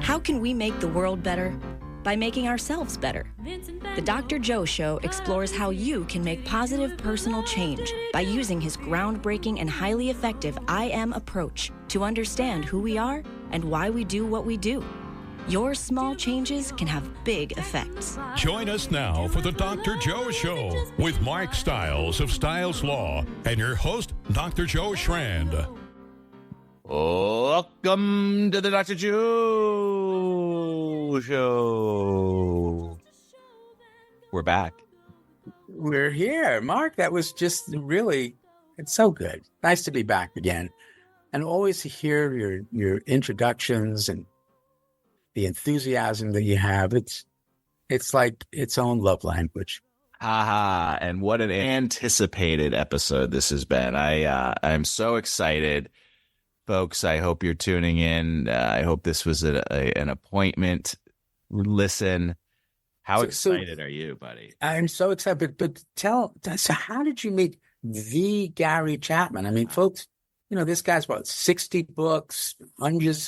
How can we make the world better? By making ourselves better. The Dr. Joe Show explores how you can make positive personal change by using his groundbreaking and highly effective I Am approach to understand who we are and why we do what we do. Your small changes can have big effects. Join us now for the Dr. Joe Show with Mark Stiles of Stiles Law and your host, Dr. Joe Schrand. Welcome to the Dr. Joe Show. We're back. We're here. Mark, that was just really, it's so good. Nice to be back again. And always to hear your introductions and the enthusiasm that you have. It's like its own love language. Haha, and what an anticipated episode this has been. I'm so excited. Folks, I hope you're tuning in. I hope this was an appointment. Listen, how excited are you, buddy? I'm so excited. But so how did you meet the Gary Chapman? I mean, folks, this guy's about 60 books, millions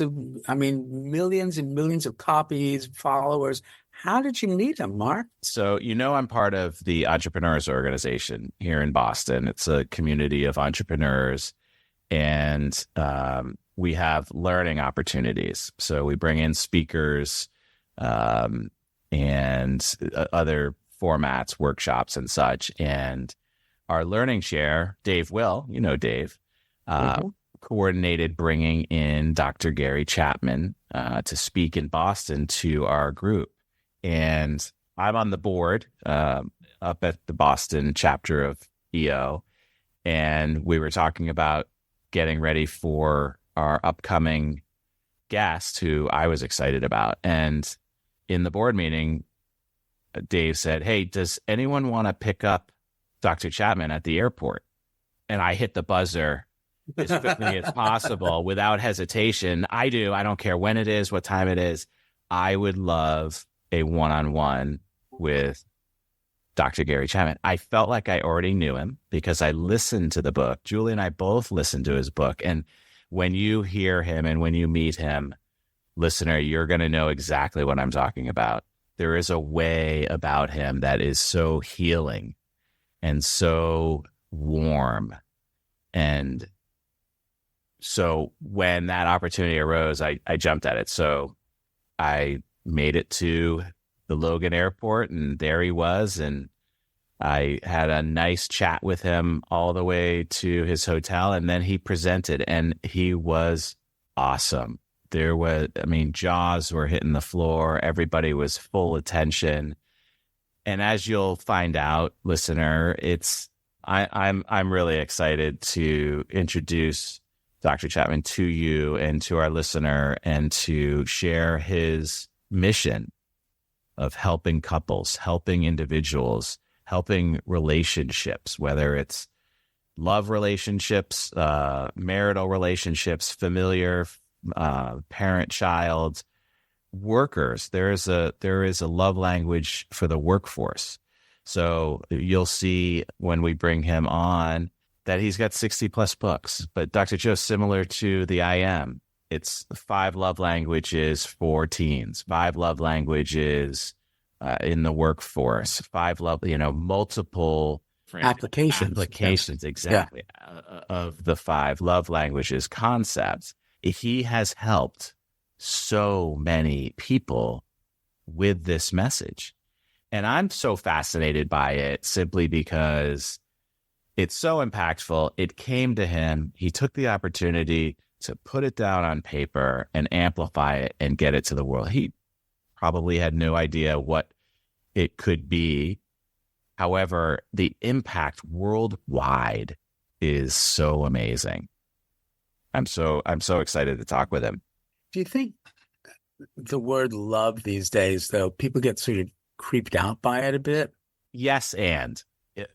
and millions of copies, followers. How did you meet him, Mark? So, I'm part of the Entrepreneurs Organization here in Boston. It's a community of entrepreneurs. And we have learning opportunities. So we bring in speakers and other formats, workshops and such. And our learning chair, Dave Will, Dave, coordinated bringing in Dr. Gary Chapman to speak in Boston to our group. And I'm on the board up at the Boston chapter of EO. And we were talking about getting ready for our upcoming guest, who I was excited about. And in the board meeting, Dave said, "Hey, does anyone want to pick up Dr. Chapman at the airport?" And I hit the buzzer as quickly as possible without hesitation. I do. I don't care when it is, what time it is. I would love a one-on-one with Dr. Gary Chapman. I felt like I already knew him because I listened to the book. Julie and I both listened to his book. And when you hear him and when you meet him, listener, you're going to know exactly what I'm talking about. There is a way about him that is so healing and so warm. And so when that opportunity arose, I jumped at it. So I made it to the Logan Airport, and there he was, and I had a nice chat with him all the way to his hotel, and then he presented, and he was awesome. Jaws were hitting the floor. Everybody was full attention. And as you'll find out, listener, I'm really excited to introduce Dr. Chapman to you and to our listener and to share his mission of helping couples, helping individuals, helping relationships, whether it's love relationships, marital relationships, familiar, parent-child, workers. There is a love language for the workforce. So you'll see when we bring him on that he's got 60 plus books. But Dr. Joe, similar to the I Am, it's 5 love languages for teens, 5 love languages in the workforce, 5 multiple applications, exactly, of the 5 love languages concepts. He has helped so many people with this message. And I'm so fascinated by it simply because it's so impactful. It came to him. He took the opportunity to put it down on paper and amplify it and get it to the world. He probably had no idea what it could be. However, the impact worldwide is so amazing. I'm so excited to talk with him. Do you think the word love these days, though, people get sort of creeped out by it a bit? Yes, and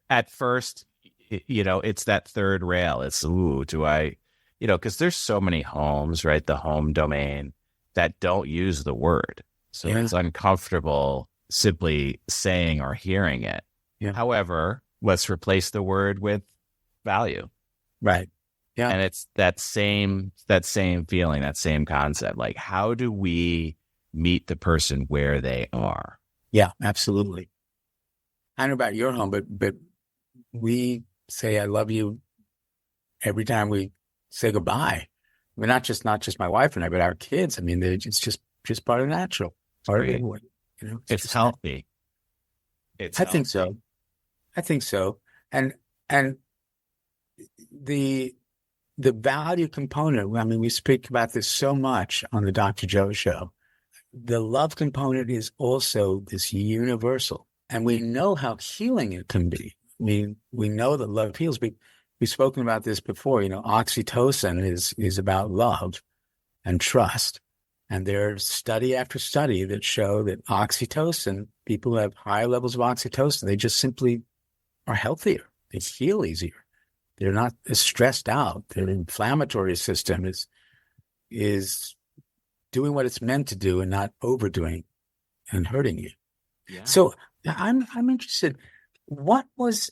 at first, it's that third rail. It's, do I, because there's so many homes, right? The home domain that don't use the word. So it's uncomfortable simply saying or hearing it. Yeah. However, let's replace the word with value. Right. Yeah. And it's that same feeling, that same concept. Like, how do we meet the person where they are. Yeah, absolutely. I don't know about your home, but we say I love you every time we say goodbye. I mean, not just my wife and I, but our kids. I mean, it's just part of the natural, part of everyone. You know, It's healthy. It's I think healthy. so. I think so. And the value component. I mean, we speak about this so much on the Dr. Joe Show. The love component is also this universal, and we know how healing it can be. We know that love heals. We've spoken about this before. You know, oxytocin is about love and trust, and there's study after study that show that oxytocin, people who have high levels of oxytocin, they just simply are healthier. They feel easier. They're not as stressed out. Their inflammatory system is doing what it's meant to do and not overdoing and hurting you. Yeah. So I'm interested. What was,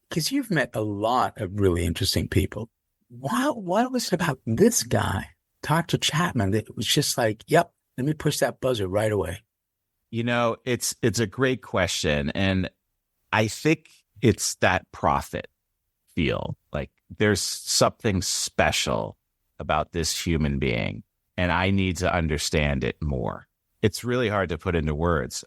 because you've met a lot of really interesting people. What was it about this guy, Dr. Chapman, that was just like, yep, let me push that buzzer right away? You know, it's a great question. And I think it's that prophet feel. Like there's something special about this human being, and I need to understand it more. It's really hard to put into words.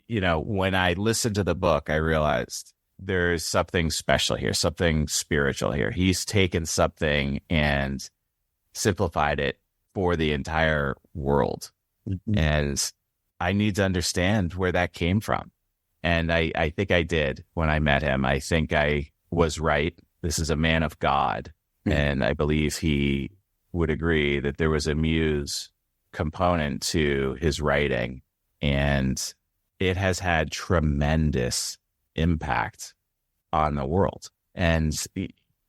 You know, when I listened to the book, I realized there's something special here, something spiritual here. He's taken something and simplified it for the entire world. Mm-hmm. And I need to understand where that came from. And I think I did when I met him. I think I was right. This is a man of God. Mm-hmm. And I believe he would agree that there was a muse component to his writing. And it has had tremendous impact on the world. And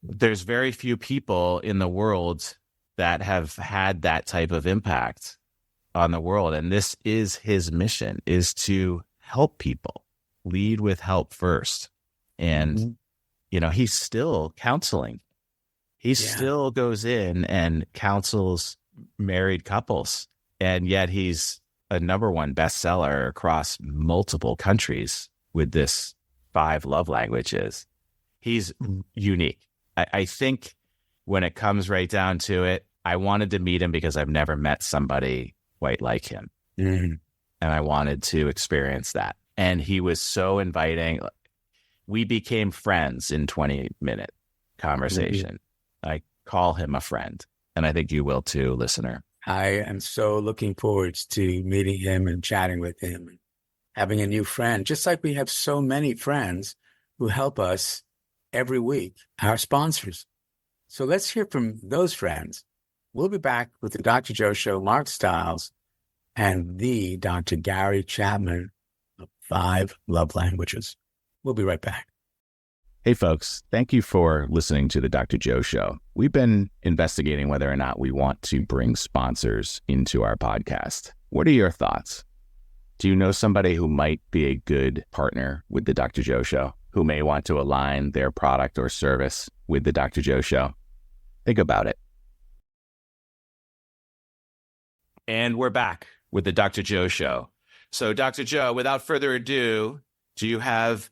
there's very few people in the world that have had that type of impact on the world. And this is his mission, is to help people, lead with help first. And, mm-hmm. you know, he's still counseling. He still goes in and counsels married couples. And yet he's a #1 bestseller across multiple countries with this 5 love languages. He's unique. I think when it comes right down to it, I wanted to meet him because I've never met somebody quite like him. Mm-hmm. And I wanted to experience that. And he was so inviting. We became friends in 20-minute conversation. Mm-hmm. I call him a friend. And I think you will too, listener. I am so looking forward to meeting him and chatting with him and having a new friend, just like we have so many friends who help us every week, our sponsors. So let's hear from those friends. We'll be back with the Dr. Joe Show, Mark Stiles, and the Dr. Gary Chapman of 5 love languages. We'll be right back. Hey, folks, thank you for listening to the Dr. Joe Show. We've been investigating whether or not we want to bring sponsors into our podcast. What are your thoughts? Do you know somebody who might be a good partner with the Dr. Joe Show, who may want to align their product or service with the Dr. Joe Show? Think about it. And we're back with the Dr. Joe Show. So, Dr. Joe, without further ado, do you have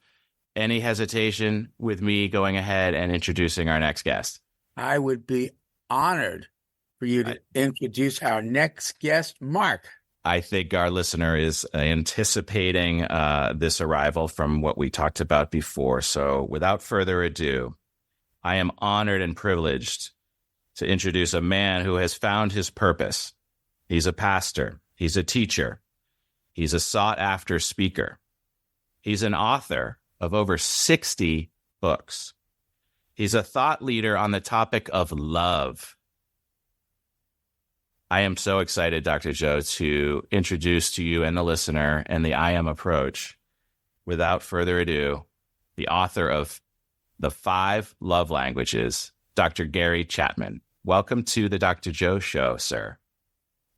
any hesitation with me going ahead and introducing our next guest? I would be honored for you to introduce our next guest, Mark. I think our listener is anticipating this arrival from what we talked about before. So without further ado, I am honored and privileged to introduce a man who has found his purpose. He's a pastor. He's a teacher. He's a sought-after speaker. He's an author of over 60 books. He's a thought leader on the topic of love. I am so excited, Dr. Joe, to introduce to you and the listener and the I Am approach, without further ado, the author of the 5 love languages, Dr. Gary Chapman. Welcome to the Dr. Joe Show, sir.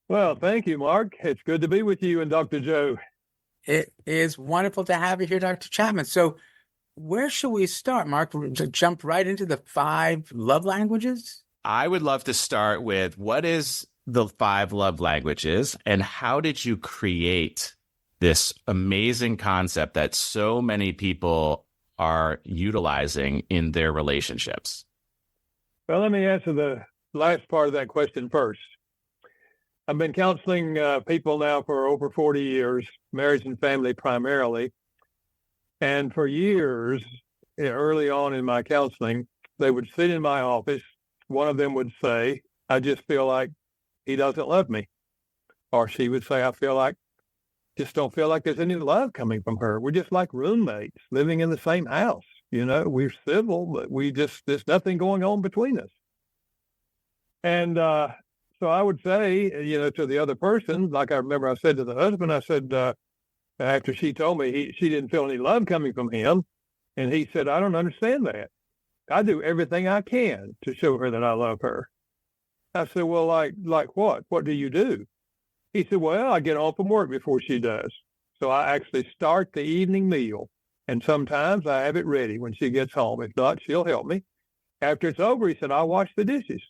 Well, thank you, Mark. It's good to be with you and Dr. Joe. It is wonderful to have you here, Dr. Chapman. So where should we start, Mark? Jump right into the 5 love languages? I would love to start with, what is the 5 love languages, and how did you create this amazing concept that so many people are utilizing in their relationships? Well, let me answer the last part of that question first. I've been counseling people now for over 40 years, marriage and family primarily. And for years, early on in my counseling, they would sit in my office. One of them would say, I just feel like he doesn't love me. Or she would say, just don't feel like there's any love coming from her. We're just like roommates living in the same house. We're civil, but there's nothing going on between us. And so I would say, to the other person, like I remember I said to the husband, I said, after she told me she didn't feel any love coming from him, and he said, I don't understand that. I do everything I can to show her that I love her. I said, well, like what? What do you do? He said, well, I get home from work before she does. So I actually start the evening meal, and sometimes I have it ready when she gets home. If not, she'll help me. After it's over, he said, I'll wash the dishes.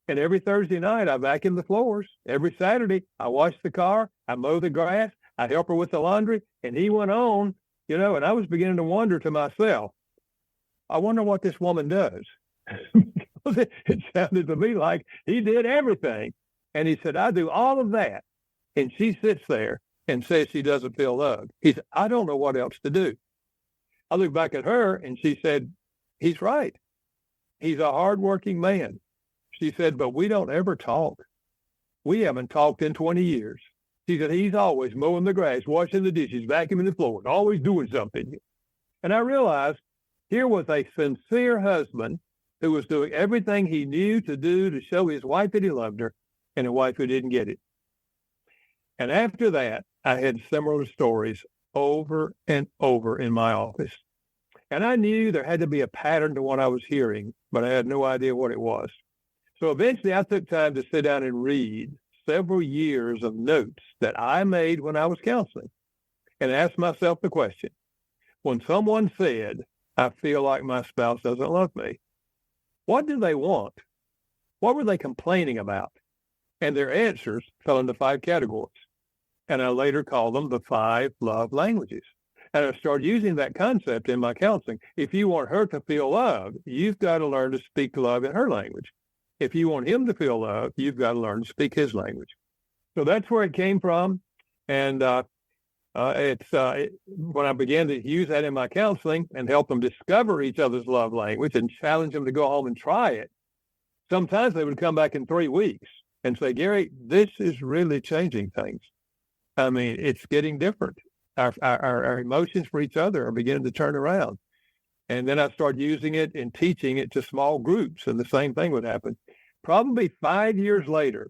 And every Thursday night, I vacuum the floors. Every Saturday, I wash the car. I mow the grass. I help her with the laundry. And he went on, and I was beginning to wonder to myself, I wonder what this woman does. It sounded to me like he did everything. And he said, I do all of that. And she sits there and says she doesn't feel loved. He said, I don't know what else to do. I looked back at her and she said, he's right. He's a hardworking man. She said, but we don't ever talk. We haven't talked in 20 years. She said, he's always mowing the grass, washing the dishes, vacuuming the floor, always doing something. And I realized here was a sincere husband who was doing everything he knew to do to show his wife that he loved her, and a wife who didn't get it. And after that, I had similar stories over and over in my office. And I knew there had to be a pattern to what I was hearing, but I had no idea what it was. So eventually I took time to sit down and read several years of notes that I made when I was counseling and asked myself the question, when someone said, I feel like my spouse doesn't love me, what do they want? What were they complaining about? And their answers fell into 5 categories. And I later called them the 5 love languages. And I started using that concept in my counseling. If you want her to feel loved, you've got to learn to speak love in her language. If you want him to feel loved, you've got to learn to speak his language. So that's where it came from. And when I began to use that in my counseling and help them discover each other's love language and challenge them to go home and try it, sometimes they would come back in 3 weeks and say, Gary, this is really changing things. I mean, it's getting different. Our emotions for each other are beginning to turn around. And then I started using it and teaching it to small groups, and the same thing would happen. Probably 5 years later,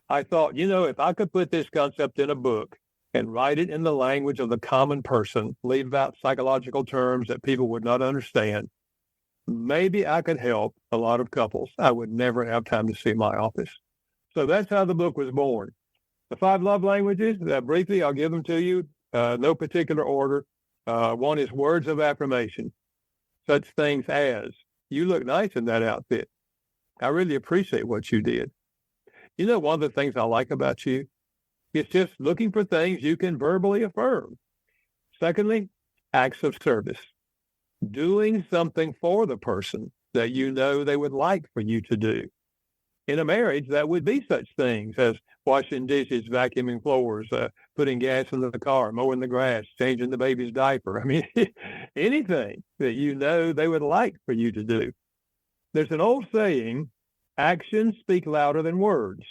I thought, if I could put this concept in a book and write it in the language of the common person, leave out psychological terms that people would not understand, maybe I could help a lot of couples I would never have time to see in my office. So that's how the book was born. The 5 love languages, briefly, I'll give them to you, no particular order. One is words of affirmation, such things as, you look nice in that outfit. I really appreciate what you did. One of the things I like about you is just looking for things you can verbally affirm. Secondly, acts of service, doing something for the person that they would like for you to do. In a marriage, that would be such things as washing dishes, vacuuming floors, putting gas in the car, mowing the grass, changing the baby's diaper. I mean, anything that they would like for you to do. There's an old saying, actions speak louder than words.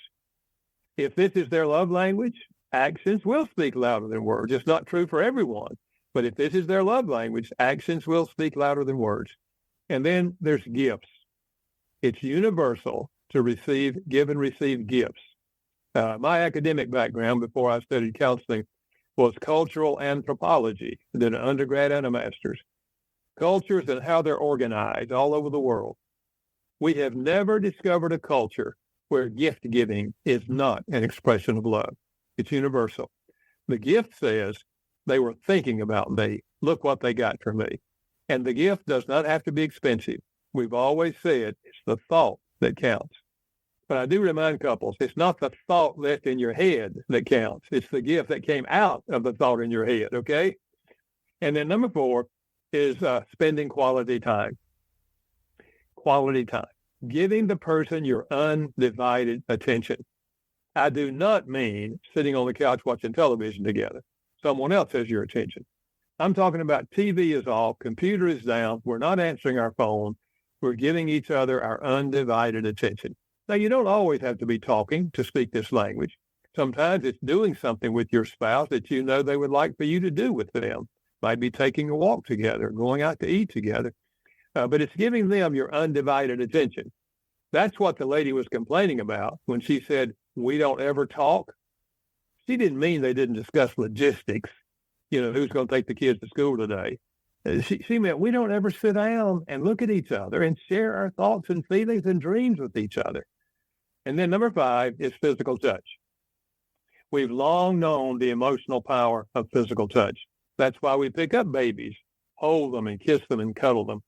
If this is their love language, actions will speak louder than words. It's not true for everyone, but if this is their love language, actions will speak louder than words. And then there's gifts. It's universal to give and receive gifts. My academic background before I studied counseling was cultural anthropology, then an undergrad and a master's. Cultures and how they're organized all over the world. We have never discovered a culture where gift giving is not an expression of love. It's universal. The gift says, they were thinking about me. Look what they got for me. And the gift does not have to be expensive. We've always said it's the thought that counts. But I do remind couples, it's not the thought left in your head that counts. It's the gift that came out of the thought in your head, okay? And then number 4 is spending quality time. Quality time. Giving the person your undivided attention. I do not mean sitting on the couch watching television together. Someone else has your attention. I'm talking about TV is off, computer is down, we're not answering our phone, we're giving each other our undivided attention. Now, you don't always have to be talking to speak this language. Sometimes it's doing something with your spouse that you know they would like for you to do with them. Might be taking a walk together, going out to eat together. But it's giving them your undivided attention. That's what the lady was complaining about when she said, we don't ever talk. She didn't mean they didn't discuss logistics, who's going to take the kids to school today. She meant we don't ever sit down and look at each other and share our thoughts and feelings and dreams with each other. And then number 5 is physical touch. We've long known the emotional power of physical touch. That's why we pick up babies, hold them and kiss them and cuddle them.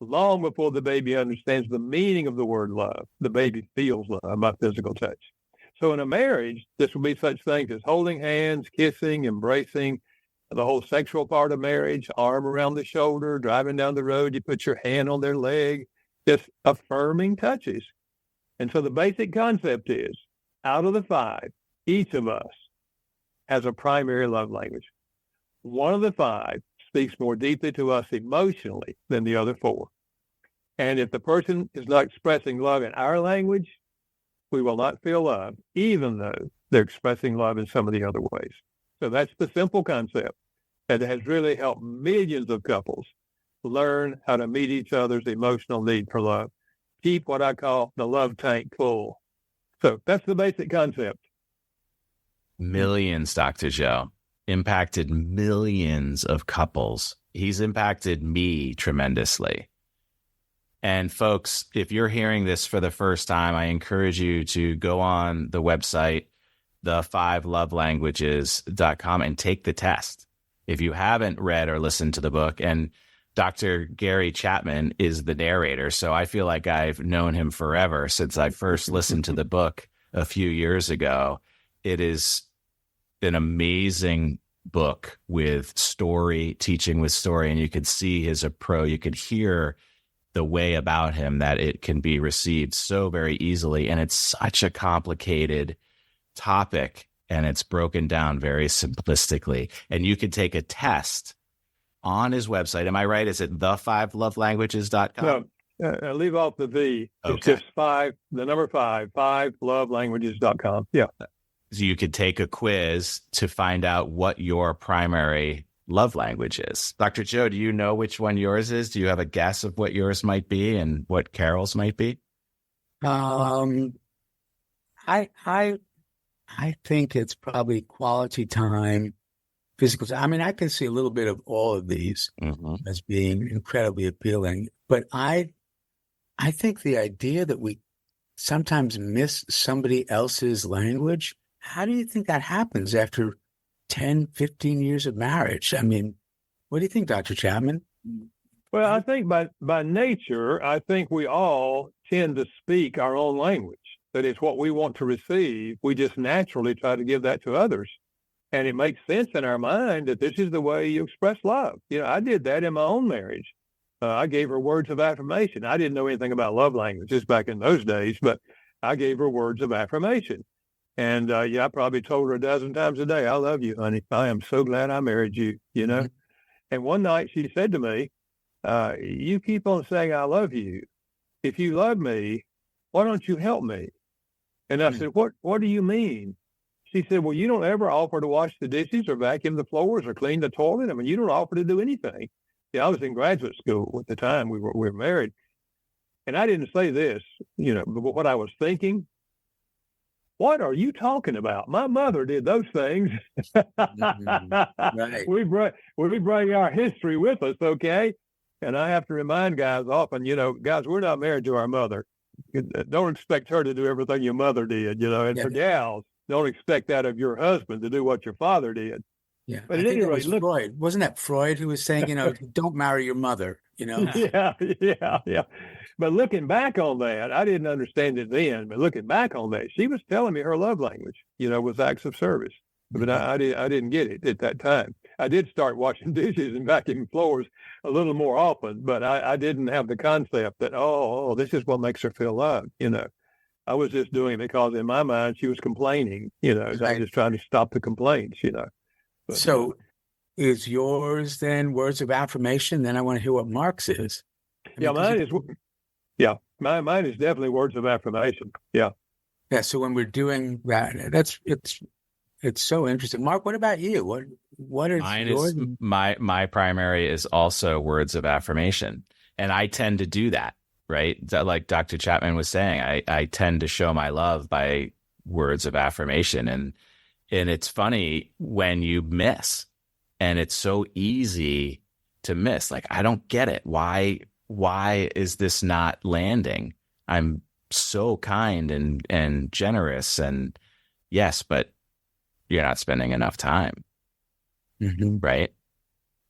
Long before the baby understands the meaning of the word love, the baby feels love by physical touch. So in a marriage, this will be such things as holding hands, kissing, embracing, the whole sexual part of marriage, arm around the shoulder, driving down the road, you put your hand on their leg, just affirming touches. And so the basic concept is, out of the 5, each of us has a primary love language. One of the 5 speaks more deeply to us emotionally than the other 4. And if the person is not expressing love in our language, we will not feel love, even though they're expressing love in some of the other ways. So that's the simple concept that has really helped millions of couples learn how to meet each other's emotional need for love. Keep what I call the love tank full. So that's the basic concept. Millions, Dr. Joe. Impacted millions of couples. He's impacted me tremendously. And folks, if you're hearing this for the first time, I encourage you to go on the website, the5lovelanguages.com, and take the test. If you haven't read or listened to the book, and Dr. Gary Chapman is the narrator, so I feel like I've known him forever since I first listened to the book a few years ago. It is an amazing book with story, teaching with story, and you could see his approach. You could hear the way about him that it can be received so very easily, and it's such a complicated topic, and it's broken down very simplistically. And you could take a test on his website. Am I right? Is it the5lovelanguages.com? No, leave off the V. Okay. It's just 5, the number 5, 5lovelanguages.com. Yeah. So you could take a quiz to find out what your primary love language is. Dr. Joe, do you know which one yours is? Do you have a guess of what yours might be and what Carol's might be? I think it's probably quality time, physical time. I mean, I can see a little bit of all of these as being incredibly appealing, but I think the idea that we sometimes miss somebody else's language, how do you think that happens after 10, 15 years of marriage? I mean, what do you think, Dr. Chapman? Well, I think by nature, I think we all tend to speak our own language. That is what we want to receive. We just naturally try to give that to others. And it makes sense in our mind that this is the way you express love. I did that in my own marriage. I gave her words of affirmation. I didn't know anything about love languages back in those days, but I gave her words of affirmation. And I probably told her a dozen times a day, I love you, honey. I am so glad I married you, Mm-hmm. And one night she said to me, you keep on saying I love you. If you love me, why don't you help me? And I said, what do you mean? She said, well, you don't ever offer to wash the dishes or vacuum the floors or clean the toilet. I mean, you don't offer to do anything. I was in graduate school at the time we were married. And I didn't say this, but what I was thinking, what are you talking about? My mother did those things. Right. We bring our history with us, okay? And I have to remind guys often, guys, we're not married to our mother. Don't expect her to do everything your mother did, and for gals, don't expect that of your husband to do what your father did. Yeah. But I at think any that rate, was look, Freud. Wasn't that Freud who was saying, don't marry your mother, yeah, yeah. But looking back on that, I didn't understand it then. But looking back on that, she was telling me her love language, was acts of service. But I didn't get it at that time. I did start washing dishes and vacuuming floors a little more often, but I didn't have the concept that, this is what makes her feel loved. I was just doing it because in my mind she was complaining. I was Right. just trying to stop the complaints. But, So is yours then words of affirmation? Then I want to hear what Mark's is. mine is definitely words of affirmation. Yeah. Yeah. So when we're doing that, it's so interesting. Mark, what about you? What is Mine yours? is my primary is also words of affirmation. And I tend to do that, right? Like Dr. Chapman was saying, I tend to show my love by words of affirmation. And it's funny when you miss, and it's so easy to miss. Like, I don't get it. Why is this not landing? I'm so kind and generous, and yes, but you're not spending enough time, right?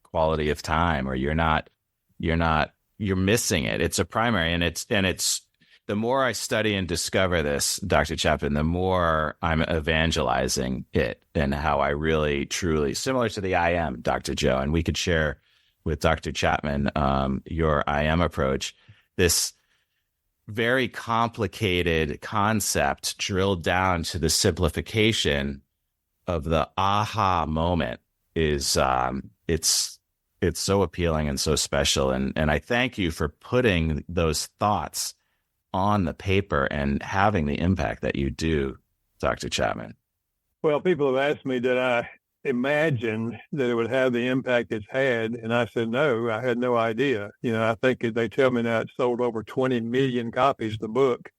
Quality of time, or you're missing it. It's a primary, and it's the more I study and discover this, Dr. Chapman, the more I'm evangelizing it, and how I really, truly, similar to the I am, Dr. Joe, and we could share with Dr. Chapman your I am approach, this very complicated concept drilled down to the simplification of the aha moment is it's so appealing and so special. And I thank you for putting those thoughts on the paper and having the impact that you do, Dr. Chapman. Well, people have asked me, did I imagine that it would have the impact it's had? And I said, no, I had no idea. I think they tell me now it's sold over 20 million copies, the book.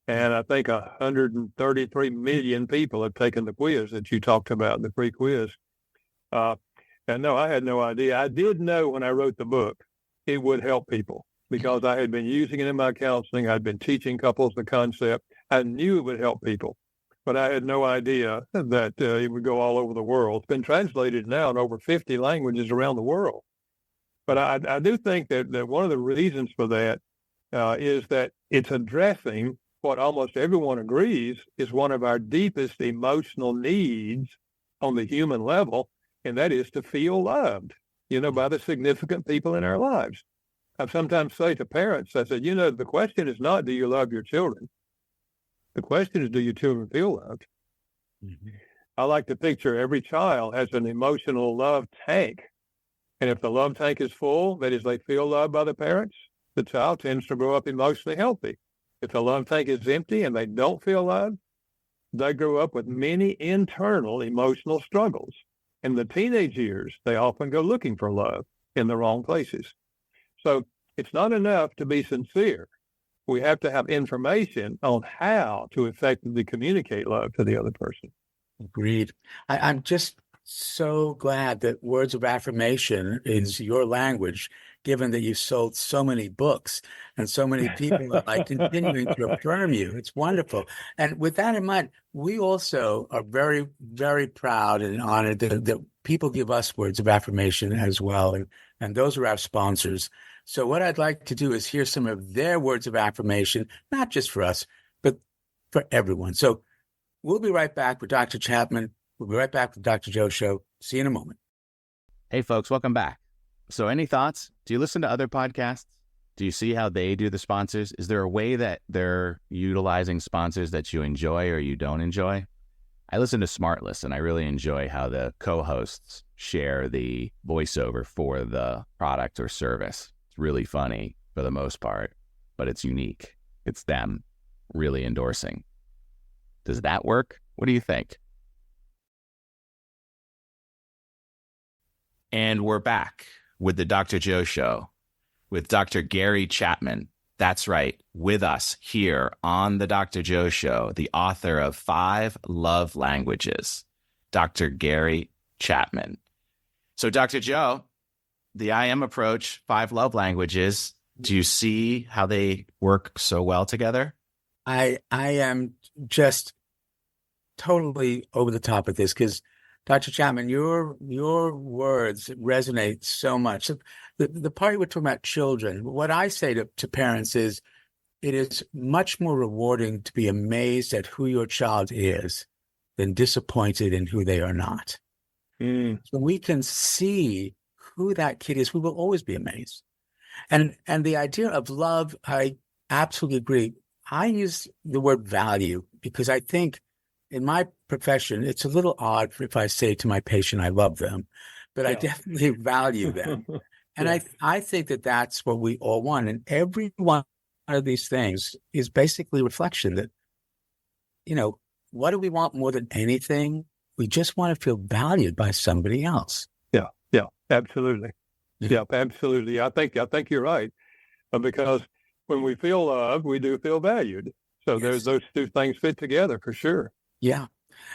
And I think 133 million people have taken the quiz that you talked about, the free quiz. And no, I had no idea. I did know when I wrote the book, it would help people because I had been using it in my counseling. I'd been teaching couples the concept. I knew it would help people, but I had no idea that it would go all over the world. It's been translated now in over 50 languages around the world. But I do think that one of the reasons for that is that it's addressing what almost everyone agrees is one of our deepest emotional needs on the human level, and that is to feel loved, by the significant people in our lives. I sometimes say to parents, I said, the question is not, do you love your children? The question is, do your children feel loved? Mm-hmm. I like to picture every child has an emotional love tank. And if the love tank is full, that is, they feel loved by the parents, the child tends to grow up emotionally healthy. If the love tank is empty and they don't feel loved, they grow up with many internal emotional struggles. In the teenage years, they often go looking for love in the wrong places. So it's not enough to be sincere. We have to have information on how to effectively communicate love to the other person. Agreed. I'm just so glad that words of affirmation is your language, given that you've sold so many books and so many people are like continuing to affirm you. It's wonderful. And with that in mind, we also are very, very proud and honored that people give us words of affirmation as well. And those are our sponsors. So what I'd like to do is hear some of their words of affirmation, not just for us, but for everyone. So we'll be right back with Dr. Chapman. We'll be right back with Dr. Joe Show. See you in a moment. Hey, folks, welcome back. So any thoughts? Do you listen to other podcasts? Do you see how they do the sponsors? Is there a way that they're utilizing sponsors that you enjoy or you don't enjoy? I listen to SmartList, and I really enjoy how the co-hosts share the voiceover for the product or service. It's really funny for the most part, but it's unique. It's them really endorsing. Does that work? What do you think? And we're back with the Dr. Joe Show with Dr. Gary Chapman. That's right, with us here on the Dr. Joe Show, the author of 5 Love Languages, Dr. Gary Chapman. So, Dr. Joe, the I am approach, 5 love languages, do you see how they work so well together? I am just totally over the top of this because Dr. Chapman, your words resonate so much. The part we're talking about children, what I say to parents is it is much more rewarding to be amazed at who your child is than disappointed in who they are not. So we can see who that kid is, we will always be amazed. And the idea of love, I absolutely agree. I use the word value because I think in my profession, it's a little odd if I say to my patient, I love them, but I definitely value them. And I think that that's what we all want. And every one of these things is basically a reflection that, what do we want more than anything? We just want to feel valued by somebody else. Yeah, absolutely. Yeah, absolutely. I think you're right. Because when we feel loved, we do feel valued. So there's those two things fit together for sure. Yeah.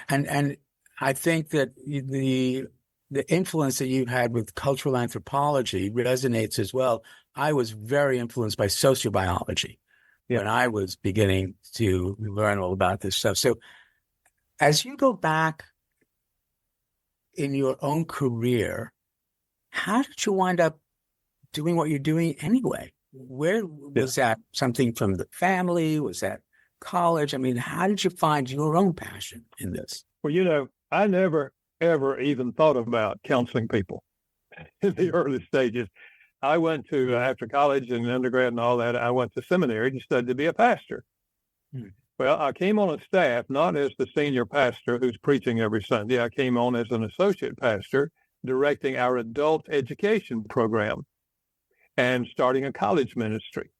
And I think that the influence that you've had with cultural anthropology resonates as well. I was very influenced by sociobiology when I was beginning to learn all about this stuff. So as you go back in your own career, how did you wind up doing what you're doing anyway? Where was that something from the family? Was that college? I mean, how did you find your own passion in this? Well, I never, ever even thought about counseling people in the early stages. I went to, after college and undergrad and all that, I went to seminary and studied to be a pastor. Well, I came on a staff, not as the senior pastor who's preaching every Sunday. I came on as an associate pastor directing our adult education program and starting a college ministry.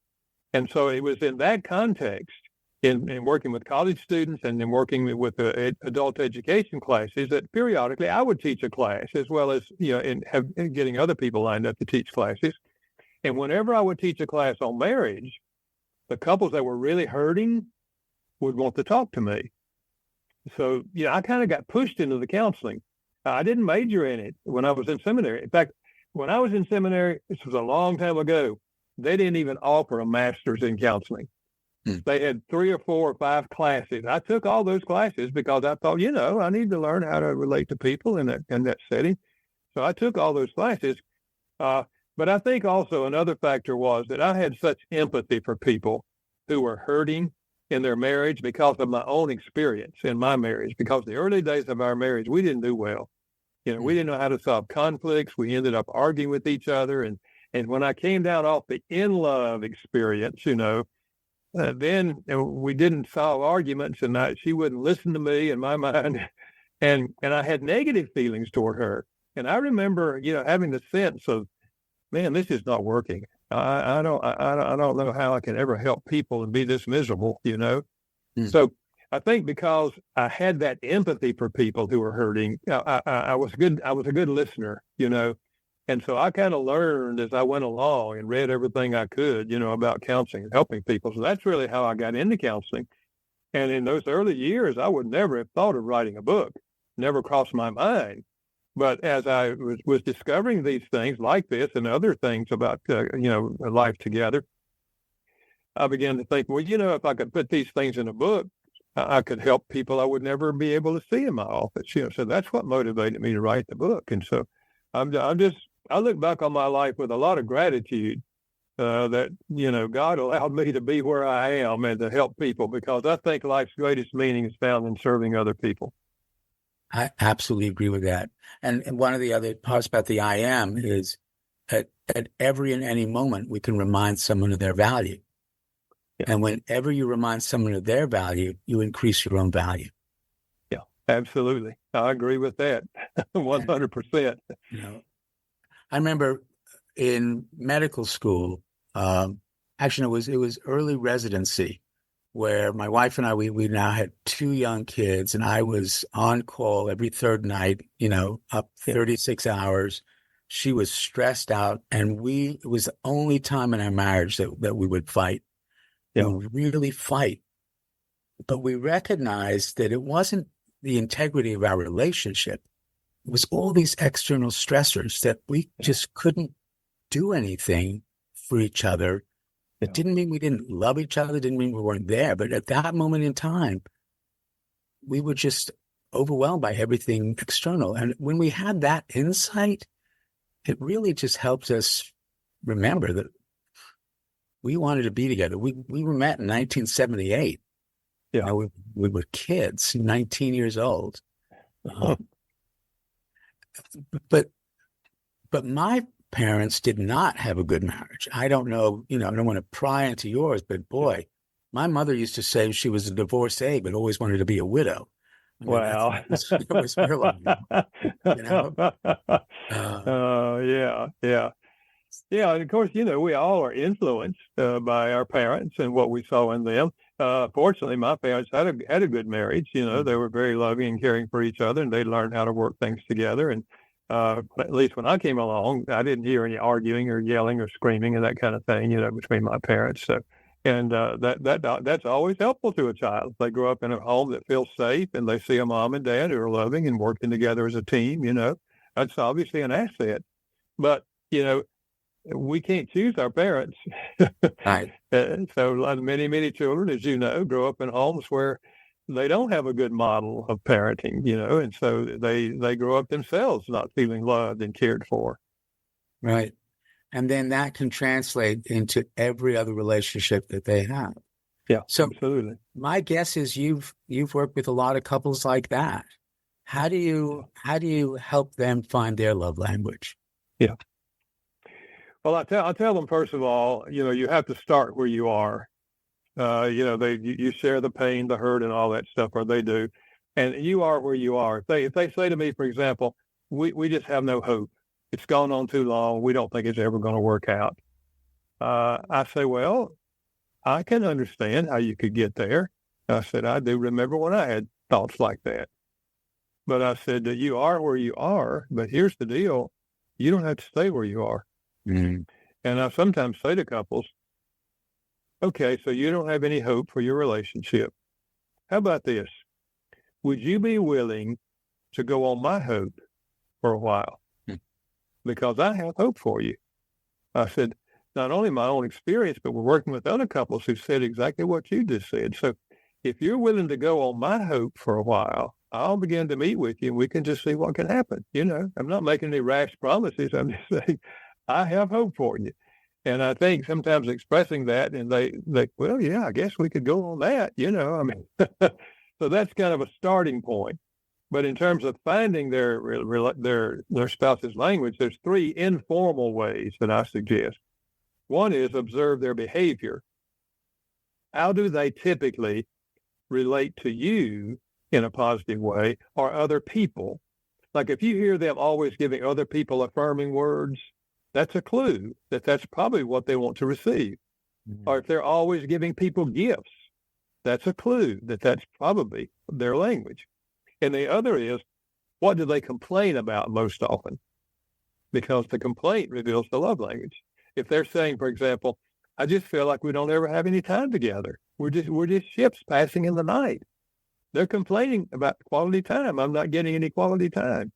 And so it was in that context, in working with college students and in working with the adult education classes, that periodically I would teach a class as well as, and getting other people lined up to teach classes. And whenever I would teach a class on marriage, the couples that were really hurting would want to talk to me. So, I kind of got pushed into the counseling. I didn't major in it when I was in seminary. In fact, when I was in seminary, this was a long time ago, they didn't even offer a master's in counseling. They had 3 or 4 or 5 classes. I took all those classes because I thought, I need to learn how to relate to people in that setting. So I took all those classes. But I think also another factor was that I had such empathy for people who were hurting in their marriage because of my own experience in my marriage. Because the early days of our marriage, we didn't do well. We didn't know how to solve conflicts. We ended up arguing with each other. And when I came down off the in-love experience, then we didn't solve arguments, and she wouldn't listen to me in my mind. And I had negative feelings toward her. And I remember, having the sense of, man, this is not working. I don't know how I can ever help people and be this miserable, So I think because I had that empathy for people who were hurting, I was good. I was a good listener, And so I kind of learned as I went along and read everything I could, about counseling and helping people. So that's really how I got into counseling. And in those early years, I would never have thought of writing a book, never crossed my mind. But as I was discovering these things like this and other things about, life together, I began to think, well, if I could put these things in a book, I could help people I would never be able to see in my office. So that's what motivated me to write the book. And so I look back on my life with a lot of gratitude that, God allowed me to be where I am and to help people, because I think life's greatest meaning is found in serving other people. I absolutely agree with that. And one of the other parts about the I am is at every and any moment, we can remind someone of their value. Yeah. And whenever you remind someone of their value, you increase your own value. Yeah, absolutely. I agree with that 100%. I remember in medical school, actually, it was early residency, where my wife and I, we now had 2 young kids, and I was on call every 3rd night, up 36 hours. She was stressed out, and it was the only time in our marriage that we would fight. We would really fight. But we recognized that it wasn't the integrity of our relationship. It was all these external stressors that we just couldn't do anything for each other. It didn't mean we didn't love each other, didn't mean we weren't there. But at that moment in time, we were just overwhelmed by everything external. And when we had that insight, it really just helped us remember that we wanted to be together. We were met in 1978. Yeah. You know, we were kids, 19 years old. But my parents did not have a good marriage. I don't know, I don't want to pry into yours, but boy, my mother used to say she was a divorcee, but always wanted to be a widow. I mean, Wow. that was her line, Yeah. Yeah, and of course, we all are influenced by our parents and what we saw in them. Fortunately, my parents had a good marriage. They were very loving and caring for each other, and they learned how to work things together. And at least when I came along, I didn't hear any arguing or yelling or screaming and that kind of thing, between my parents. So, and that's always helpful to a child. They grow up in a home that feels safe, and they see a mom and dad who are loving and working together as a team. That's obviously an asset. But we can't choose our parents. Right. So many children, as you know, grow up in homes where they don't have a good model of parenting, and so they grow up themselves not feeling loved and cared for. Right. And then that can translate into every other relationship that they have. Yeah, so absolutely. My guess is you've worked with a lot of couples like that. How do you help them find their love language? Yeah. Well, I tell them, first of all, you have to start where you are. You share the pain, the hurt, and all that stuff, or they do, and you are where you are. If they say to me, for example, we just have no hope. It's gone on too long. We don't think it's ever going to work out. I say, well, I can understand how you could get there. I said, I do remember when I had thoughts like that. But I said that you are where you are, but here's the deal. You don't have to stay where you are. Mm-hmm. And I sometimes say to couples, okay, so you don't have any hope for your relationship. How about this? Would you be willing to go on my hope for a while? Because I have hope for you. I said, not only my own experience, but we're working with other couples who said exactly what you just said. So if you're willing to go on my hope for a while, I'll begin to meet with you and we can just see what can happen. I'm not making any rash promises. I'm just saying, I have hope for you. And I think sometimes expressing that, and they well, yeah, I guess we could go on that, So that's kind of a starting point. But in terms of finding their spouse's language, there's 3 informal ways that I suggest. One is observe their behavior. How do they typically relate to you in a positive way or other people? Like if you hear them always giving other people affirming words, that's a clue that that's probably what they want to receive. Mm-hmm. Or if they're always giving people gifts, that's a clue that that's probably their language. And the other is, what do they complain about most often? Because the complaint reveals the love language. If they're saying, for example, I just feel like we don't ever have any time together. We're just ships passing in the night. They're complaining about quality time. I'm not getting any quality time.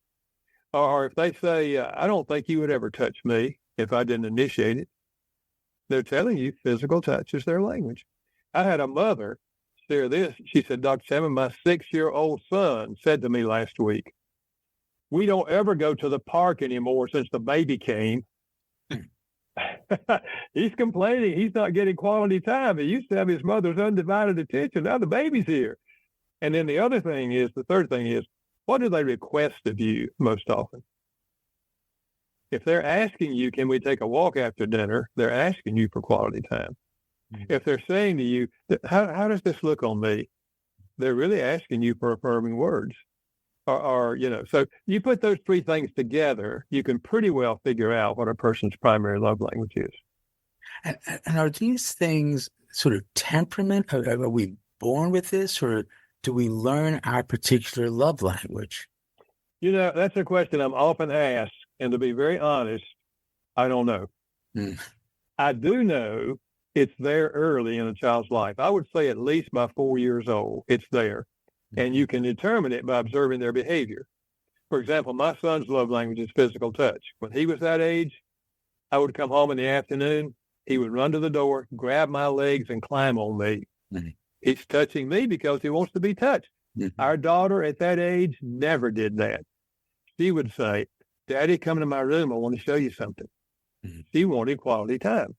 Or if they say, I don't think you would ever touch me if I didn't initiate it, they're telling you physical touch is their language. I had a mother share this. She said, Dr. Chapman, my 6-year-old son said to me last week, we don't ever go to the park anymore since the baby came. He's complaining he's not getting quality time. He used to have his mother's undivided attention. Now the baby's here. And then the third thing is, what do they request of you most often? If they're asking you, can we take a walk after dinner? They're asking you for quality time. Mm-hmm. If they're saying to you, how does this look on me? They're really asking you for affirming words. So you put those 3 things together, you can pretty well figure out what a person's primary love language is. And are these things sort of temperament? Are we born with this, or do we learn our particular love language? That's a question I'm often asked. And to be very honest, I don't know. I do know it's there early in a child's life. I would say at least by 4 years old, it's there. And you can determine it by observing their behavior. For example, my son's love language is physical touch. When he was that age, I would come home in the afternoon. He would run to the door, grab my legs, and climb on me. Mm-hmm. He's touching me because he wants to be touched. Mhm. Our daughter at that age never did that. She would say, Daddy, come to my room. I want to show you something. Mhm. She wanted quality time.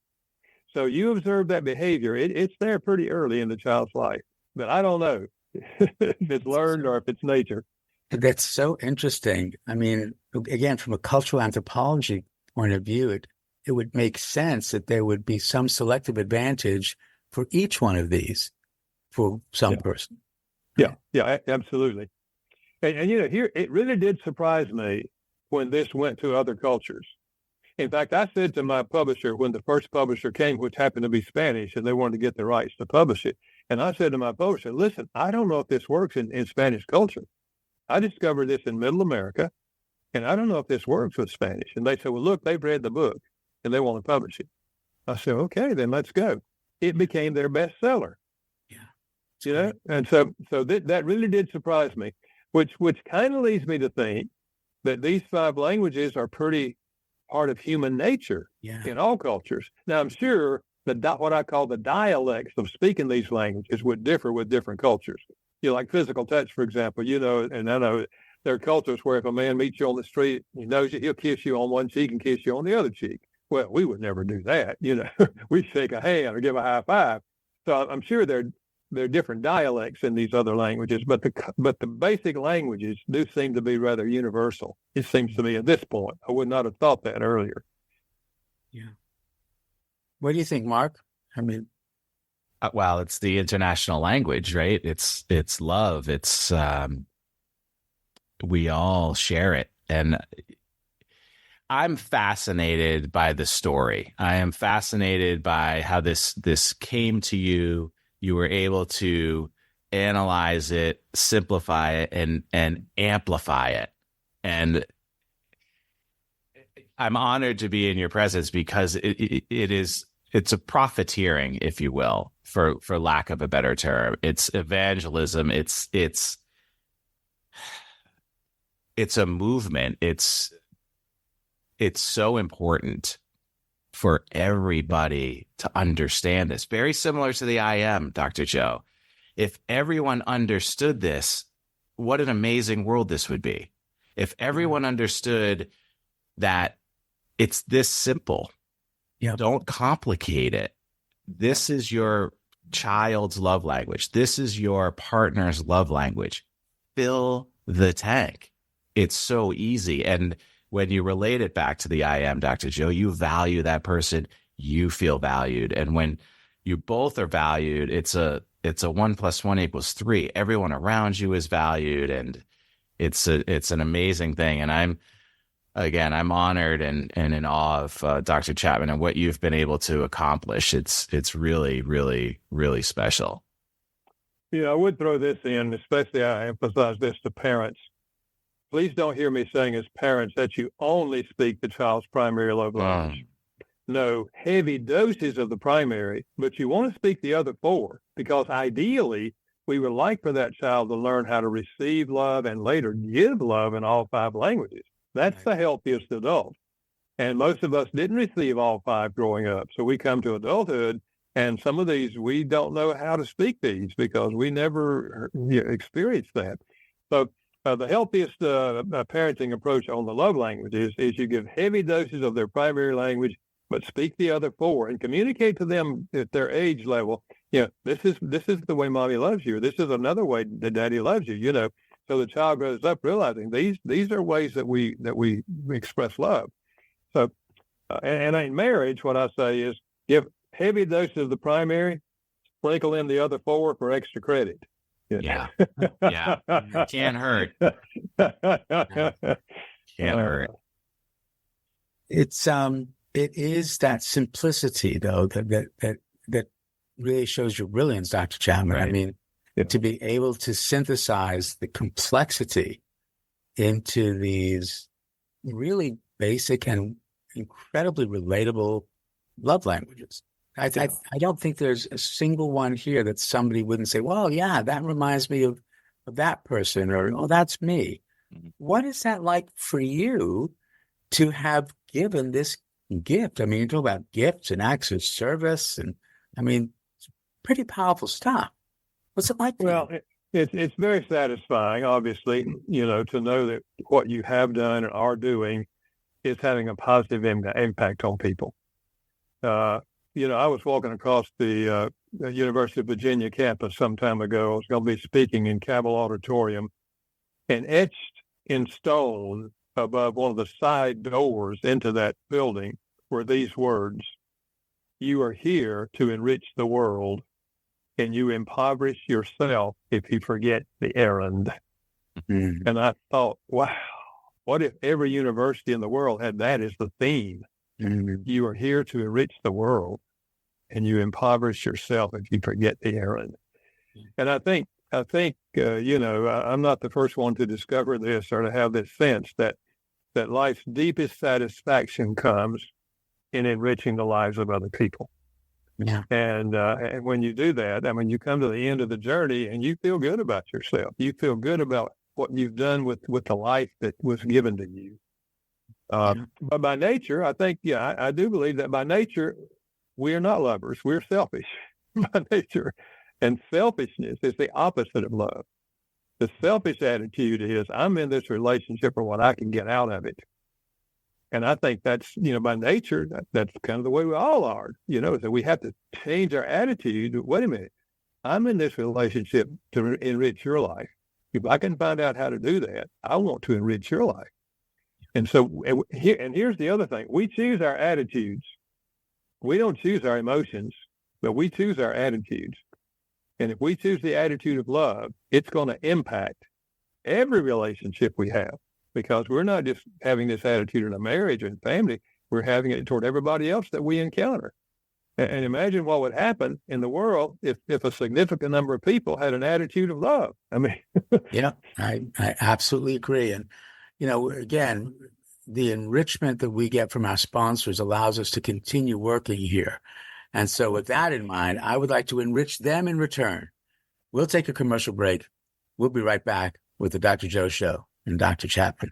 So you observe that behavior. It's there pretty early in the child's life. But I don't know if it's learned or if it's nature. That's so interesting. I mean, again, from a cultural anthropology point of view, it would make sense that there would be some selective advantage for each one of these for some person. Yeah, absolutely. And here, it really did surprise me when this went to other cultures. In fact, I said to my publisher when the first publisher came, which happened to be Spanish, and they wanted to get the rights to publish it. And I said to my publisher, listen, I don't know if this works in Spanish culture. I discovered this in Middle America, and I don't know if this works with Spanish. And they said, well, look, they've read the book, and they want to publish it. I said, okay, then let's go. It became their bestseller. Yeah. And so that really did surprise me, which kind of leads me to think that these 5 languages are pretty part of human nature in all cultures. Now, I'm sure that what I call the dialects of speaking these languages would differ with different cultures. Like physical touch, for example, and I know there are cultures where if a man meets you on the street, he knows you, he'll kiss you on one cheek and kiss you on the other cheek. Well, we would never do that. We shake a hand or give a high five. So I'm sure there are different dialects in these other languages, but the basic languages do seem to be rather universal. It seems to me at this point. I would not have thought that earlier. Yeah. What do you think, Mark? I mean, well, it's the international language, right? It's love. It's we all share it, and I'm fascinated by the story. I am fascinated by how this came to you. You were able to analyze it, simplify it, and amplify it. And I'm honored to be in your presence because it's a profiteering, if you will, for lack of a better term. It's evangelism. It's a movement. It's so important for everybody to understand this. Very similar to the I Am, Dr. Joe. If everyone understood this, what an amazing world this would be. If everyone understood that it's this simple, don't complicate it. This is your child's love language. This is your partner's love language. Fill the tank. It's so easy. And when you relate it back to the I Am, Dr. Joe, you value that person, you feel valued. And when you both are valued, it's a 1 + 1 = 3. Everyone around you is valued, and it's an amazing thing. And I'm honored and in awe of Dr. Chapman and what you've been able to accomplish. It's really, really, really special. Yeah, I would throw this in, especially I emphasize this to parents. Please don't hear me saying as parents that you only speak the child's primary love language. No, heavy doses of the primary, but you want to speak the other 4 because ideally we would like for that child to learn how to receive love and later give love in all 5 languages. That's the healthiest adult. And most of us didn't receive all 5 growing up. So we come to adulthood, and some of these, we don't know how to speak these because we never experienced that. So the healthiest parenting approach on the love languages is you give heavy doses of their primary language, but speak the other 4 and communicate to them at their age level. This is the way mommy loves you. This is another way that daddy loves you. So the child grows up realizing these are ways that we express love. So, and in marriage, what I say is give heavy doses of the primary, sprinkle in the other 4 for extra credit. Yeah. Can't hurt. Can't hurt. It is that simplicity though that really shows your brilliance, Dr. Chapman. Right. I mean, to be able to synthesize the complexity into these really basic and incredibly relatable love languages. I don't think there's a single one here that somebody wouldn't say, well, yeah, that reminds me of that person, or, oh, that's me. Mm-hmm. What is that like for you to have given this gift? I mean, you talk about gifts and acts of service, and I mean, it's pretty powerful stuff. What's it like? Well, It's very satisfying, obviously, to know that what you have done and are doing is having a positive impact on people. I was walking across the University of Virginia campus some time ago. I was going to be speaking in Cabell Auditorium, and etched in stone above one of the side doors into that building were these words: "You are here to enrich the world, and you impoverish yourself if you forget the errand." Mm-hmm. And I thought, wow, what if every university in the world had that as the theme? Mm-hmm. You are here to enrich the world, and you impoverish yourself if you forget the errand. Mm-hmm. And I think, I'm not the first one to discover this or to have this sense that life's deepest satisfaction comes in enriching the lives of other people. Yeah. And when you do that, I mean, you come to the end of the journey and you feel good about yourself. You feel good about what you've done with the life that was given to you. But by nature, I think, I do believe that by nature, we are not lovers. We're selfish by nature. And selfishness is the opposite of love. The selfish attitude is, I'm in this relationship for what I can get out of it. And I think that's, by nature, that's kind of the way we all are, that we have to change our attitude. Wait a minute, I'm in this relationship to enrich your life. If I can find out how to do that, I want to enrich your life. And so here's the other thing. We choose our attitudes. We don't choose our emotions, but we choose our attitudes. And if we choose the attitude of love, it's going to impact every relationship we have, because we're not just having this attitude in a marriage and family, we're having it toward everybody else that we encounter. And imagine what would happen in the world if a significant number of people had an attitude of love. I mean, yeah, I absolutely agree. And, again, the enrichment that we get from our sponsors allows us to continue working here. And so with that in mind, I would like to enrich them in return. We'll take a commercial break. We'll be right back with the Dr. Joe Show and Dr. Chapman.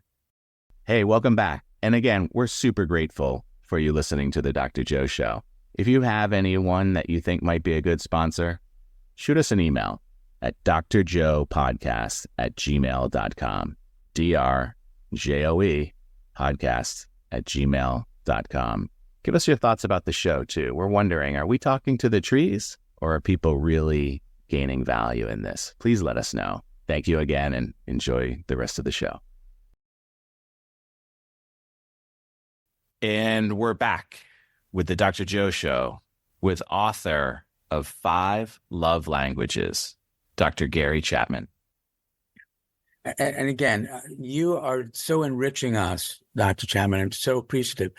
Hey, welcome back. And again, we're super grateful for you listening to the Dr. Joe Show. If you have anyone that you think might be a good sponsor, shoot us an email at drjoepodcast@gmail.com. DRJOE podcast@gmail.com. Give us your thoughts about the show, too. We're wondering, are we talking to the trees, or are people really gaining value in this? Please let us know. Thank you again, and enjoy the rest of the show. And we're back with the Dr. Joe Show with author of 5 Love Languages, Dr. Gary Chapman. And again, you are so enriching us, Dr. Chapman. I'm so appreciative.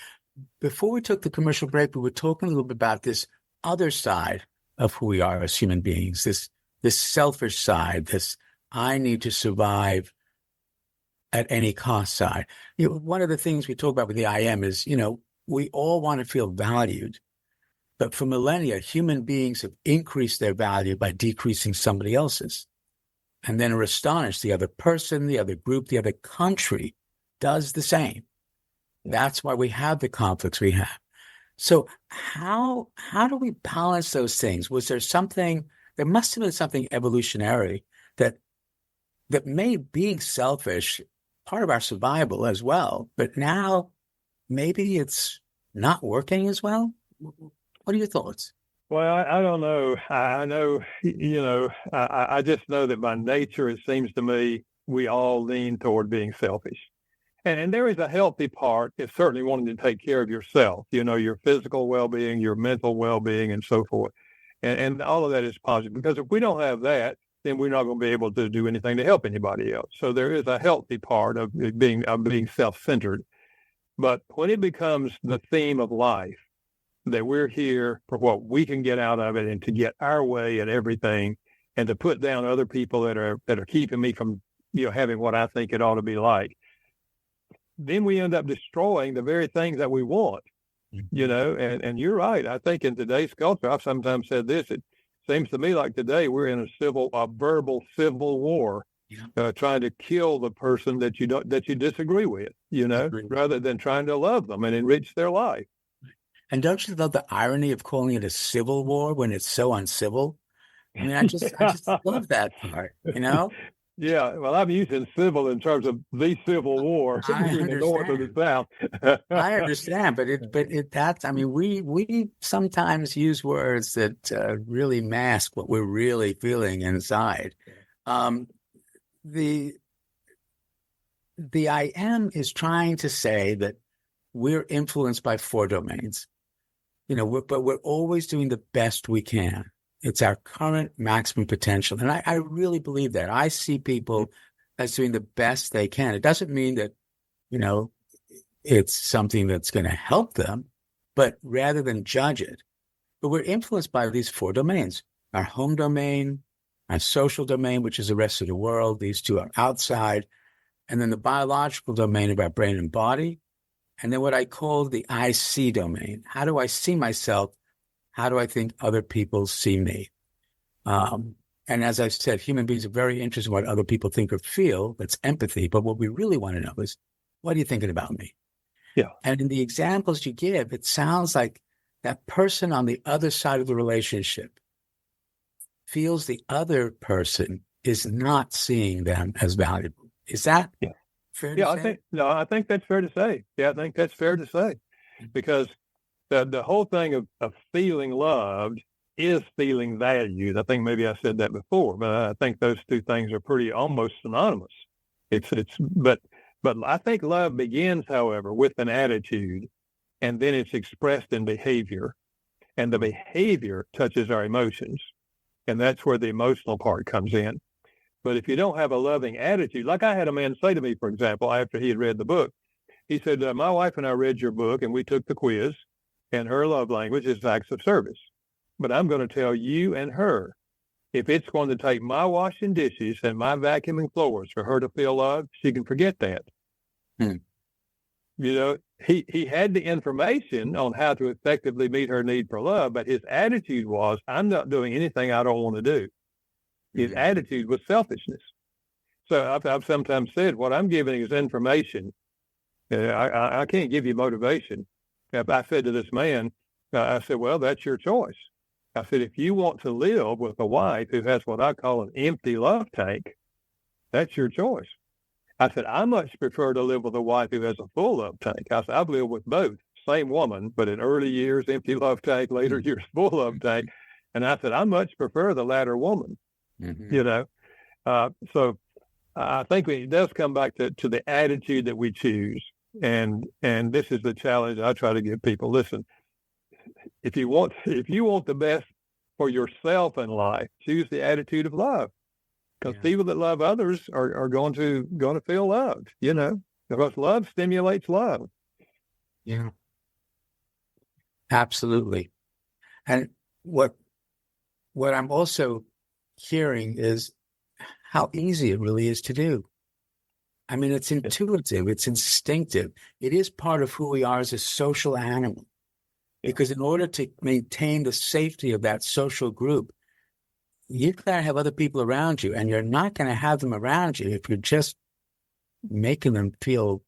Before we took the commercial break, we were talking a little bit about this other side of who we are as human beings, this selfish side, this I need to survive at any cost side. One of the things we talk about with the I am is, we all want to feel valued. But for millennia, human beings have increased their value by decreasing somebody else's. And then are astonished the other person, the other group, the other country does the same. That's why we have the conflicts we have. So how do we balance those things? Was there something, there must have been something evolutionary that made being selfish part of our survival as well, but now maybe it's not working as well? What are your thoughts? Well, I don't know. I know, I just know that by nature, it seems to me, we all lean toward being selfish. And there is a healthy part. It's certainly wanting to take care of yourself, your physical well-being, your mental well-being, and so forth. And all of that is positive, because if we don't have that, then we're not going to be able to do anything to help anybody else. So there is a healthy part of being self-centered. But when it becomes the theme of life, that we're here for what we can get out of it and to get our way at everything, and to put down other people that are keeping me from, having what I think it ought to be like, then we end up destroying the very things that we want, and you're right. I think in today's culture, I've sometimes said this, it seems to me like today we're in a verbal civil war, trying to kill the person that you disagree with, rather than trying to love them and enrich their life. And don't you love the irony of calling it a civil war when it's so uncivil? I mean, I just love that part, you know? Yeah, well, I'm using civil in terms of the Civil War I between the North and understand. the South. I understand, I mean, we sometimes use words that really mask what we're really feeling inside. Um, the the I am is trying to say that we're influenced by four domains, but we're always doing the best we can. It's our current maximum potential. And I really believe that. I see people as doing the best they can. It doesn't mean that, you know, it's something that's going to help them, but rather than judge it. But we're influenced by these four domains: our home domain, our social domain, which is the rest of the world. These two are outside. And then the biological domain of our brain and body. And then what I call the I see domain. How do I see myself? How do I think other people see me? And as I said, human beings are very interested in what other people think or feel. That's empathy. But what we really want to know is, what are you thinking about me? Yeah. And in the examples you give, it sounds like that person on the other side of the relationship feels the other person is not seeing them as valuable. Is that fair to say? I think that's fair to say. Yeah, I think that's fair to say, because the whole thing of feeling loved is feeling valued. I think maybe I said that before, but I think those two things are pretty almost synonymous. But I think love begins, however, with an attitude, and then it's expressed in behavior, and the behavior touches our emotions, and that's where the emotional part comes in. But if you don't have a loving attitude, like I had a man say to me, for example, after he had read the book, he said, my wife and I read your book and we took the quiz, and her love language is acts of service. But I'm going to tell you and her, if it's going to take my washing dishes and my vacuuming floors for her to feel loved, she can forget that. He had the information on how to effectively meet her need for love, but his attitude was, I'm not doing anything I don't want to do. His attitude was selfishness. So I've sometimes said, what I'm giving is information. I can't give you motivation. I said to this man, I said, well, that's your choice. I said, if you want to live with a wife who has what I call an empty love tank, that's your choice. I said, I much prefer to live with a wife who has a full love tank. I said, I've lived with both, same woman, but in early years, empty love tank, later years, full love tank. And I said, I much prefer the latter woman. So I think it does come back to the attitude that we choose. And this is the challenge I try to give people. Listen, if you want the best for yourself in life, choose the attitude of love. Because people that love others are going to feel loved, because love stimulates love. Yeah, absolutely. And what I'm also hearing is how easy it really is to do. I mean, it's intuitive, it's instinctive. It is part of who we are as a social animal. Because in order to maintain the safety of that social group, you've got to have other people around you, and you're not going to have them around you if you're just making them feel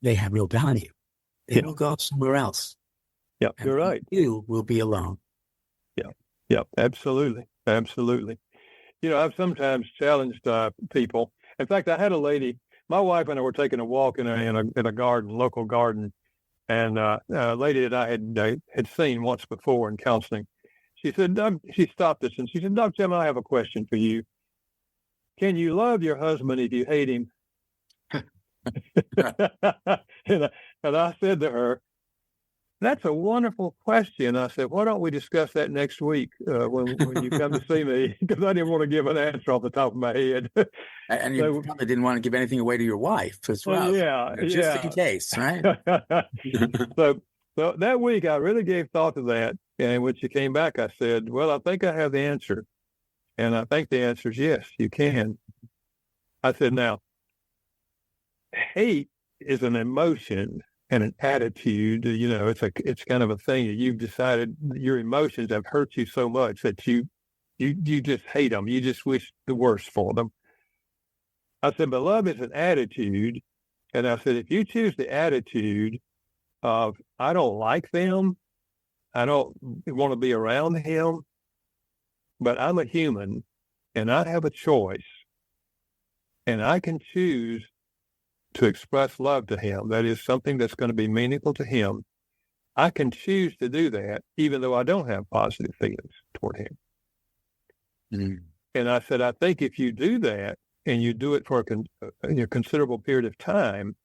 they have real value. They will go somewhere else. Yeah, you're right. You will be alone. Yeah, absolutely. I've sometimes challenged people. In fact, I had a lady, my wife and I were taking a walk in a garden, local garden, and a lady that I had seen once before in counseling. She said, Doug, she stopped us and she said, Doug Chapman, I have a question for you. Can you love your husband if you hate him? and I said to her, that's a wonderful question. I said, why don't we discuss that next week when you come to see me? Because I didn't want to give an answer off the top of my head. And you probably didn't want to give anything away to your wife as well. Just in case, right? So that week, I really gave thought to that. And when she came back, I said, well, I think I have the answer. And I think the answer is yes, you can. I said, now, hate is an emotion and an attitude. It's kind of a thing that you've decided your emotions have hurt you so much that you just hate them. You just wish the worst for them. I said, but love is an attitude. And I said, if you choose the attitude of, I don't like them, I don't want to be around him, but I'm a human and I have a choice, and I can choose to express love to him. That is something that's going to be meaningful to him. I can choose to do that, even though I don't have positive feelings toward him. Mm. And I said, I think if you do that and you do it for a considerable period of time,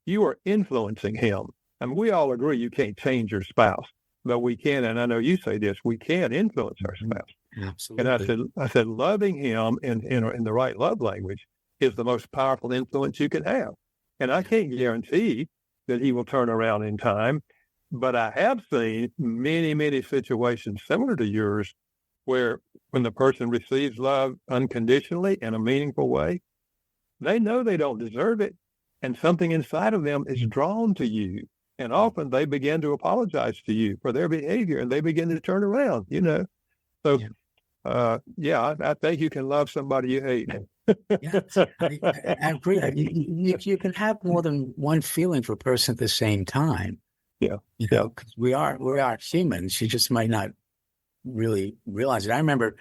you are influencing him. I mean, we all agree you can't change your spouse, but we can, and I know you say this, we can influence our spouse. Absolutely. And I said, loving him in the right love language is the most powerful influence you can have. And I can't guarantee that he will turn around in time, but I have seen many, many situations similar to yours where when the person receives love unconditionally in a meaningful way, they know they don't deserve it, and something inside of them is drawn to you. And often they begin to apologize to you for their behavior, and they begin to turn around, So, I think you can love somebody you hate. Yeah, I agree. You can have more than one feeling for a person at the same time. Yeah. Because we are humans. You just might not really realize it. I remember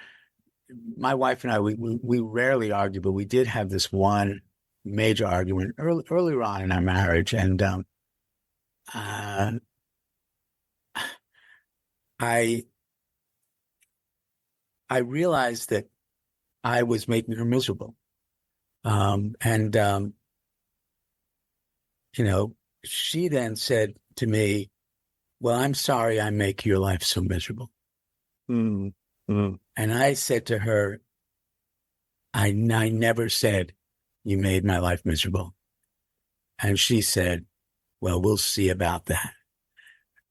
my wife and I, we rarely argue, but we did have this one major argument earlier on in our marriage. And I realized that I was making her miserable. She then said to me, well, I'm sorry I make your life so miserable. Mm. Mm. And I said to her, I never said you made my life miserable. And she said, well, we'll see about that.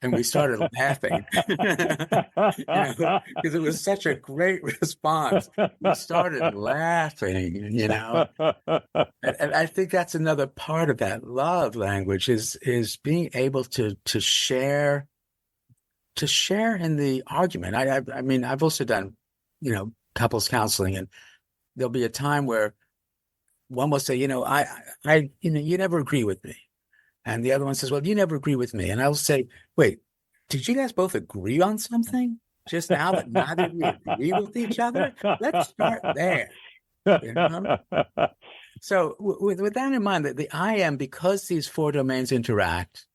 And we started laughing, because it was such a great response. We started laughing, And I think that's another part of that love language is being able to share in the argument. I mean, I've also done, couples counseling, and there'll be a time where one will say, you never agree with me. And the other one says, well, you never agree with me. And I'll say, wait, did you guys both agree on something just now that neither of you agree with each other? Let's start there. So with that in mind, that the I am, because these four domains interact,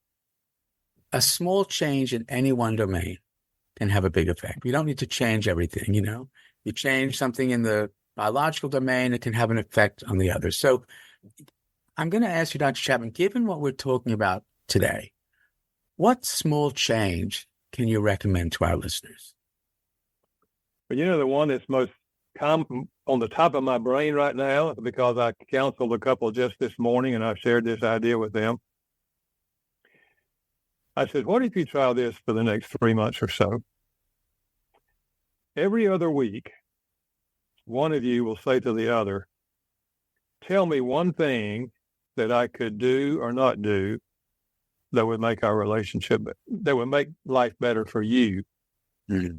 a small change in any one domain can have a big effect. We don't need to change everything, You change something in the biological domain, it can have an effect on the other. So I'm going to ask you, Dr. Chapman, given what we're talking about today, what small change can you recommend to our listeners? Well, the one that's most common on the top of my brain right now, because I counseled a couple just this morning and I shared this idea with them. I said, what if you try this for the next 3 months or so? Every other week, one of you will say to the other, tell me one thing that I could do or not do that would make our relationship, that would make life better for you. Mm-hmm.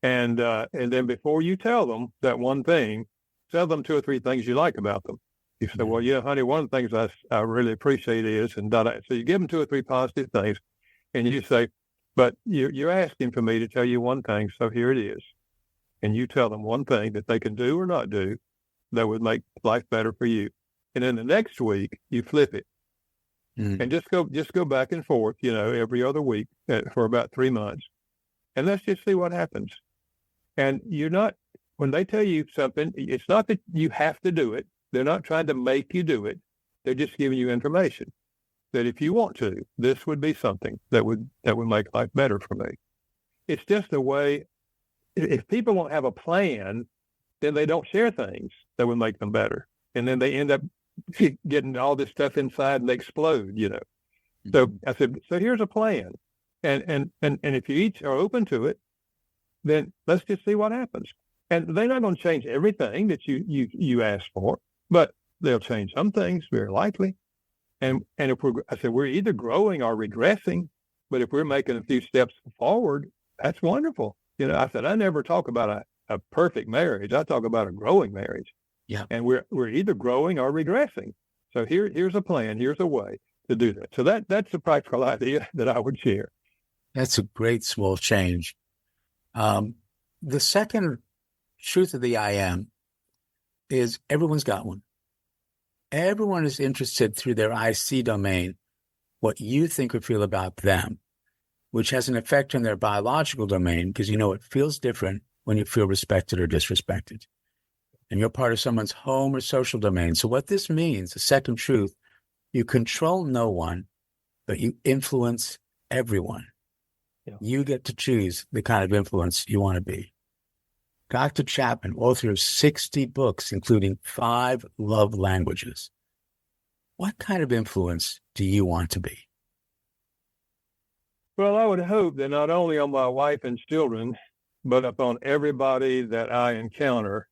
And then before you tell them that one thing, tell them 2 or 3 things you like about them. You say, well, honey, one of the things I really appreciate is, and so you give them 2 or 3 positive things, and you say, but you're asking for me to tell you one thing, so here it is. And you tell them one thing that they can do or not do that would make life better for you. And then the next week, you flip it. Mm-hmm. And just go back and forth, every other week for about 3 months. And let's just see what happens. And when they tell you something, it's not that you have to do it. They're not trying to make you do it. They're just giving you information that if you want to, this would be something that would make life better for me. It's just a way. If people won't have a plan, then they don't share things that would make them better. And then they end up getting all this stuff inside and they explode, Mm-hmm. So I said, so here's a plan. And if you each are open to it, then let's just see what happens. And they're not going to change everything that you asked for, but they'll change some things, very likely. And if we're either growing or regressing, but if we're making a few steps forward, that's wonderful. I said, I never talk about a perfect marriage. I talk about a growing marriage. Yeah. And we're either growing or regressing. So here's a plan. Here's a way to do that. So that's a practical idea that I would share. That's a great small change. the second truth of the I am is everyone's got one. Everyone is interested through their IC domain, what you think or feel about them, which has an effect on their biological domain because it feels different when you feel respected or disrespected. And you're part of someone's home or social domain. So what this means, the second truth, you control no one, but you influence everyone. Yeah. You get to choose the kind of influence you want to be. Dr. Chapman, author of 60 books, including 5 love languages. What kind of influence do you want to be? Well, I would hope that not only on my wife and children, but upon everybody that I encounter,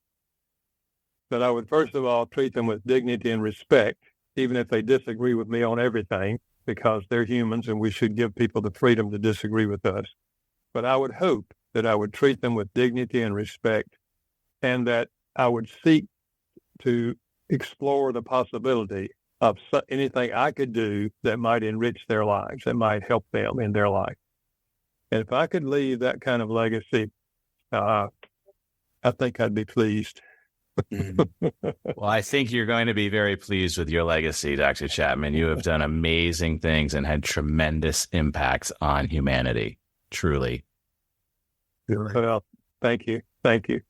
that I would first of all treat them with dignity and respect, even if they disagree with me on everything, because they're humans and we should give people the freedom to disagree with us. But I would hope that I would treat them with dignity and respect, and that I would seek to explore the possibility of anything I could do that might enrich their lives, that might help them in their life. And if I could leave that kind of legacy, I think I'd be pleased. Well, I think you're going to be very pleased with your legacy, Dr. Chapman. You have done amazing things and had tremendous impacts on humanity, truly. Well, thank you. Thank you.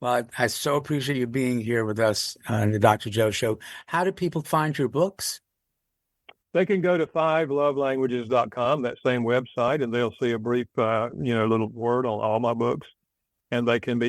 Well, I so appreciate you being here with us on the Dr. Joe Show. How do people find your books? They can go to 5lovelanguages.com, that same website, and they'll see a brief, little word on all my books. And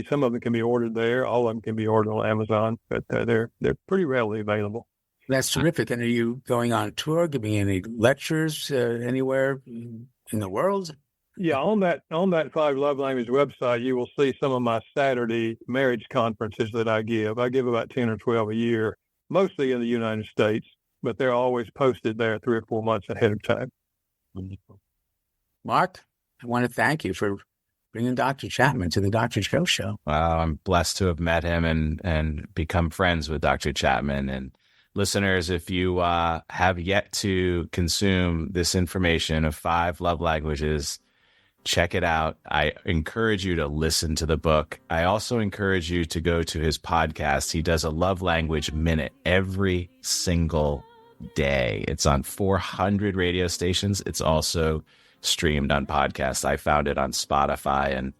some of them can be ordered there. All of them can be ordered on Amazon, but they're pretty readily available. That's terrific. And are you going on tour, giving any lectures anywhere in the world? Yeah, on that 5 Love Language website, you will see some of my Saturday marriage conferences that I give. I give about 10 or 12 a year, mostly in the United States, but they're always posted there 3 or 4 months ahead of time. Wonderful. Mark, I want to thank you for bringing Dr. Chapman to the Dr. Joe Show. Wow, I'm blessed to have met him and become friends with Dr. Chapman. And listeners, if you have yet to consume this information of 5 love languages, check it out. I encourage you to listen to the book. I also encourage you to go to his podcast. He does a love language minute every single day. It's on 400 radio stations. It's also streamed on podcasts. I found it on Spotify, and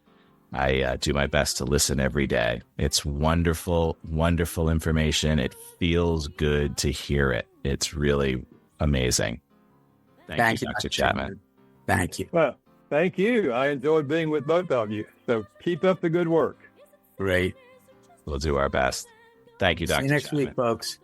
I do my best to listen every day. It's wonderful, wonderful information. It feels good to hear it. It's really amazing. Thank you, Dr. Chapman. Thank you. Well, thank you. I enjoyed being with both of you. So keep up the good work. Great. We'll do our best. Thank you, Dr. See you next Chapman. week, folks.